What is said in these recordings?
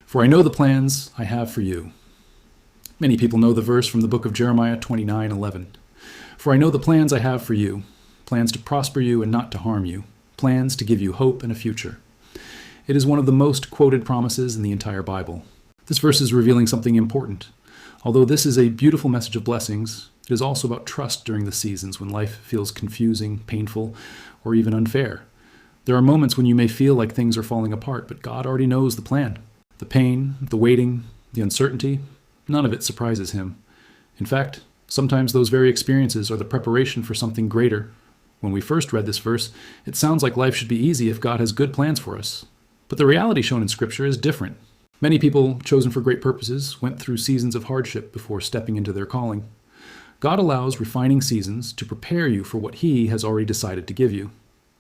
For I know the plans I have for you. Many people know the verse from the book of Jeremiah 29:11. For I know the plans I have for you, plans to prosper you and not to harm you, plans to give you hope and a future. It is one of the most quoted promises in the entire Bible. This verse is revealing something important. Although this is a beautiful message of blessings, it is also about trust during the seasons when life feels confusing, painful, or even unfair. There are moments when you may feel like things are falling apart, but God already knows the plan. The pain, the waiting, the uncertainty, none of it surprises him. In fact, sometimes those very experiences are the preparation for something greater. When we first read this verse, it sounds like life should be easy if God has good plans for us. But the reality shown in Scripture is different. Many people chosen for great purposes went through seasons of hardship before stepping into their calling. God allows refining seasons to prepare you for what He has already decided to give you.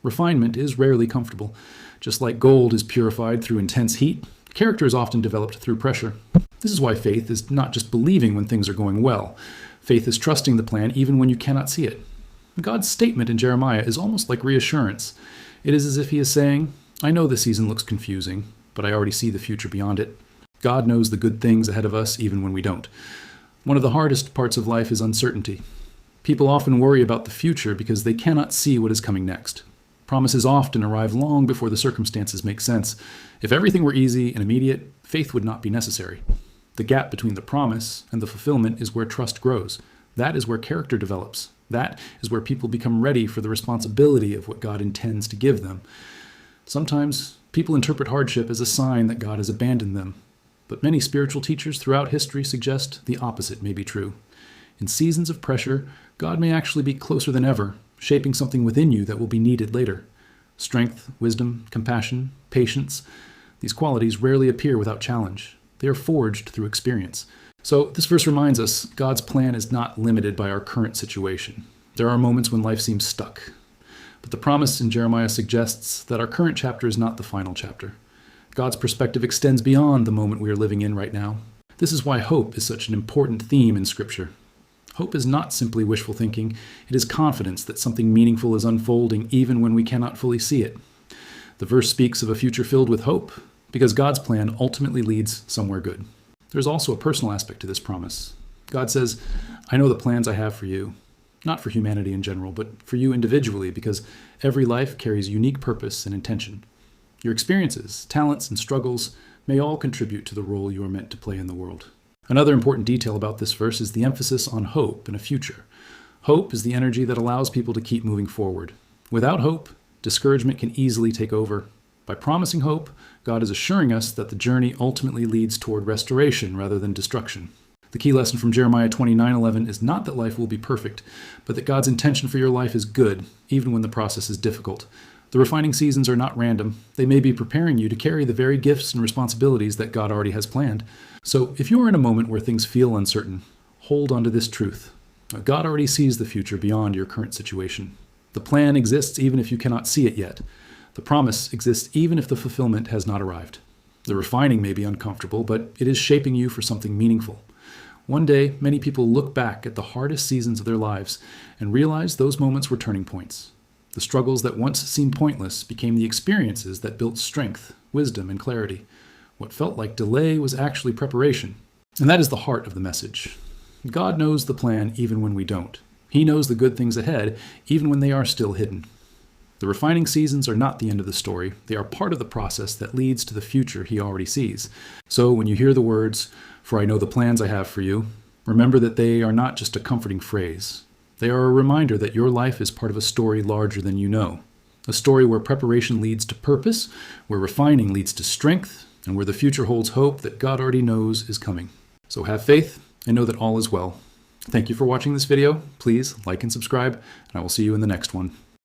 Refinement is rarely comfortable. Just like gold is purified through intense heat, character is often developed through pressure. This is why faith is not just believing when things are going well. Faith is trusting the plan even when you cannot see it. God's statement in Jeremiah is almost like reassurance. It is as if He is saying, I know the season looks confusing, but I already see the future beyond it. God knows the good things ahead of us even when we don't. One of the hardest parts of life is uncertainty. People often worry about the future because they cannot see what is coming next. Promises often arrive long before the circumstances make sense. If everything were easy and immediate, faith would not be necessary. The gap between the promise and the fulfillment is where trust grows. That is where character develops. That is where people become ready for the responsibility of what God intends to give them. Sometimes people interpret hardship as a sign that God has abandoned them. But many spiritual teachers throughout history suggest the opposite may be true. In seasons of pressure, God may actually be closer than ever, shaping something within you that will be needed later. Strength, wisdom, compassion, patience, these qualities rarely appear without challenge. They are forged through experience. So this verse reminds us God's plan is not limited by our current situation. There are moments when life seems stuck. But the promise in Jeremiah suggests that our current chapter is not the final chapter. God's perspective extends beyond the moment we are living in right now. This is why hope is such an important theme in Scripture. Hope is not simply wishful thinking. It is confidence that something meaningful is unfolding even when we cannot fully see it. The verse speaks of a future filled with hope because God's plan ultimately leads somewhere good. There's also a personal aspect to this promise. God says, I know the plans I have for you, not for humanity in general, but for you individually, because every life carries unique purpose and intention. Your experiences, talents, and struggles may all contribute to the role you are meant to play in the world. Another important detail about this verse is the emphasis on hope and a future. Hope is the energy that allows people to keep moving forward. Without hope, discouragement can easily take over. By promising hope, God is assuring us that the journey ultimately leads toward restoration rather than destruction. The key lesson from Jeremiah 29:11 is not that life will be perfect, but that God's intention for your life is good, even when the process is difficult. The refining seasons are not random. They may be preparing you to carry the very gifts and responsibilities that God already has planned. So if you are in a moment where things feel uncertain, hold on to this truth. God already sees the future beyond your current situation. The plan exists even if you cannot see it yet. The promise exists even if the fulfillment has not arrived. The refining may be uncomfortable, but it is shaping you for something meaningful. One day, many people look back at the hardest seasons of their lives and realize those moments were turning points. The struggles that once seemed pointless became the experiences that built strength, wisdom, and clarity. What felt like delay was actually preparation. And that is the heart of the message. God knows the plan even when we don't. He knows the good things ahead even when they are still hidden. The refining seasons are not the end of the story. They are part of the process that leads to the future He already sees. So when you hear the words, "For I know the plans I have for you," remember that they are not just a comforting phrase. They are a reminder that your life is part of a story larger than you know. A story where preparation leads to purpose, where refining leads to strength, and where the future holds hope that God already knows is coming. So have faith and know that all is well. Thank you for watching this video. Please like and subscribe, and I will see you in the next one.